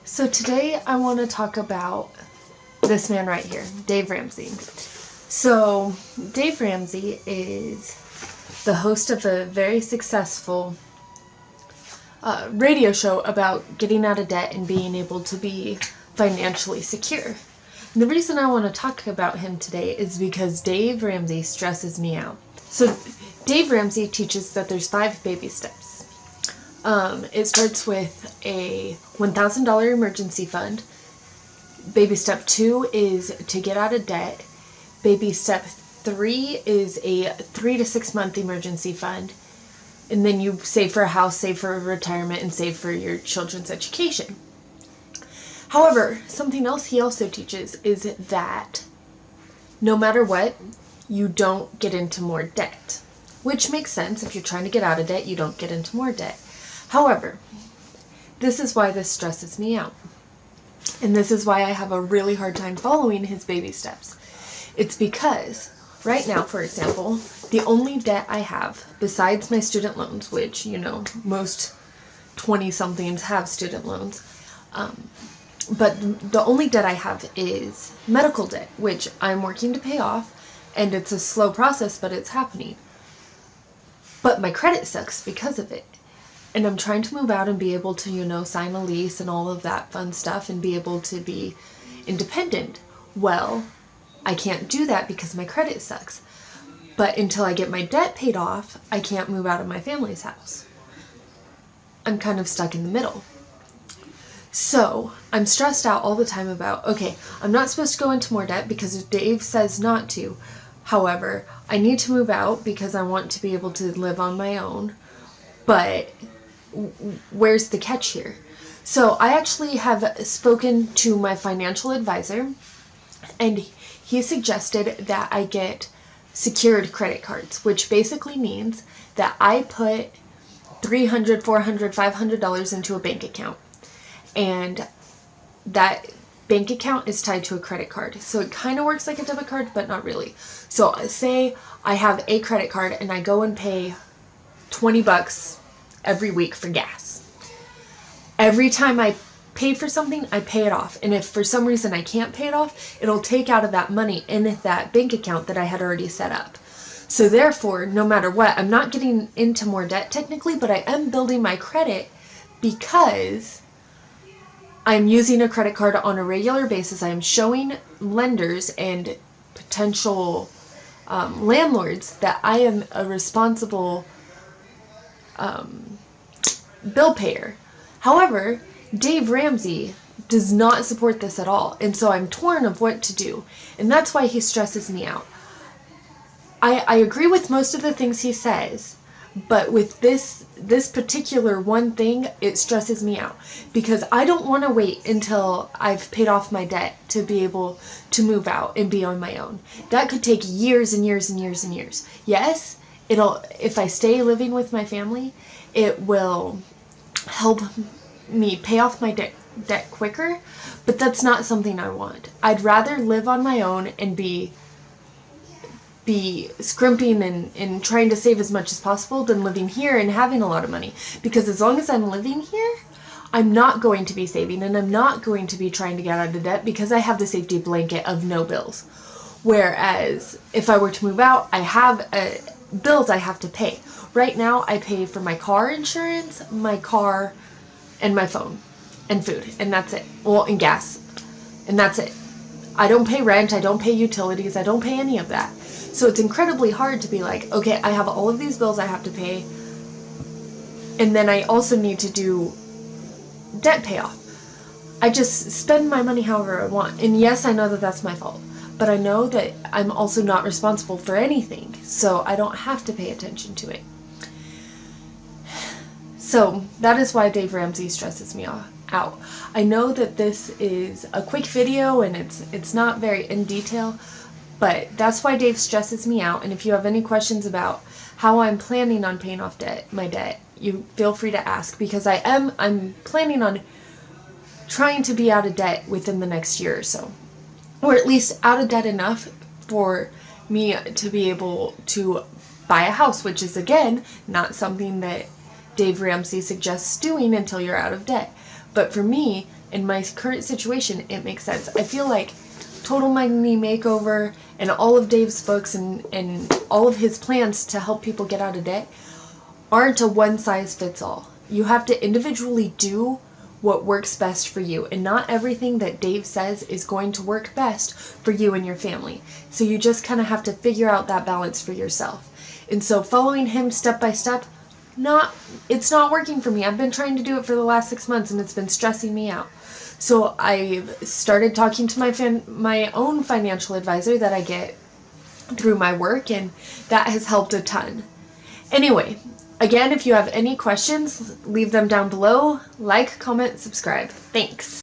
So today I want to talk about this man right here, Dave Ramsey. So Dave Ramsey is the host of a very successful radio show about getting out of debt and being able to be financially secure. And the reason I want to talk about him today is because Dave Ramsey stresses me out. So Dave Ramsey teaches that there's 5 baby steps. It starts with a $1,000 emergency fund. Baby step 2 is to get out of debt. Baby step 3 is a 3 to 6 month emergency fund. And then you save for a house, save for retirement, and save for your children's education. However, something else he also teaches is that no matter what, you don't get into more debt. Which makes sense. If you're trying to get out of debt, you don't get into more debt. However, this is why this stresses me out. And this is why I have a really hard time following his baby steps. It's because, right now, for example, the only debt I have, besides my student loans, which, most 20-somethings have student loans, but the only debt I have is medical debt, which I'm working to pay off, and it's a slow process, but it's happening. But my credit sucks because of it. And I'm trying to move out and be able to, sign a lease and all of that fun stuff and be able to be independent. Well, I can't do that because my credit sucks. But until I get my debt paid off, I can't move out of my family's house. I'm kind of stuck in the middle. So I'm stressed out all the time about, okay, I'm not supposed to go into more debt because Dave says not to. However, I need to move out because I want to be able to live on my own. But where's the catch here? So I actually have spoken to my financial advisor, and he suggested that I get secured credit cards, which basically means that I put $300, $400, $500 into a bank account, and that bank account is tied to a credit card. So it kind of works like a debit card, but not really. So say I have a credit card and I go and pay $20 every week for gas. Every time I pay for something, I pay it off. And if for some reason I can't pay it off, it'll take out of that money in that bank account that I had already set up. So therefore, no matter what, I'm not getting into more debt technically, but I am building my credit because I'm using a credit card on a regular basis. I am showing lenders and potential landlords that I am a responsible bill payer. However, Dave Ramsey does not support this at all, and so I'm torn of what to do, and that's why he stresses me out. I agree with most of the things he says, but with this particular one thing, it stresses me out because I don't want to wait until I've paid off my debt to be able to move out and be on my own. That could take years and years and years and years. Yes, if I stay living with my family, it will help me pay off my debt quicker, but that's not something I want. I'd rather live on my own and be scrimping and trying to save as much as possible than living here and having a lot of money. Because as long as I'm living here, I'm not going to be saving and I'm not going to be trying to get out of debt because I have the safety blanket of no bills. Whereas if I were to move out, I have bills I have to pay. Right now, I pay for my car insurance, my car, and my phone, and food, and that's it. Well, and gas, and that's it. I don't pay rent, I don't pay utilities, I don't pay any of that. So it's incredibly hard to be like, okay, I have all of these bills I have to pay, and then I also need to do debt payoff. I just spend my money however I want, and yes, I know that that's my fault. But I know that I'm also not responsible for anything, so I don't have to pay attention to it. So that is why Dave Ramsey stresses me out. I know that this is a quick video and it's not very in detail, but that's why Dave stresses me out. And if you have any questions about how I'm planning on paying off my debt, you feel free to ask, because I'm planning on trying to be out of debt within the next year or so. Or at least out of debt enough for me to be able to buy a house, which is, again, not something that Dave Ramsey suggests doing until you're out of debt. But for me, in my current situation, it makes sense. I feel like Total Money Makeover and all of Dave's books and all of his plans to help people get out of debt aren't a one-size-fits-all. You have to individually do what works best for you, and not everything that Dave says is going to work best for you and your family. So you just kind of have to figure out that balance for yourself. And so following him step by step, it's not working for me. I've been trying to do it for the last 6 months and it's been stressing me out. So I started talking to my own financial advisor that I get through my work, and that has helped a ton. Anyway, again, if you have any questions, leave them down below. Like, comment, subscribe. Thanks.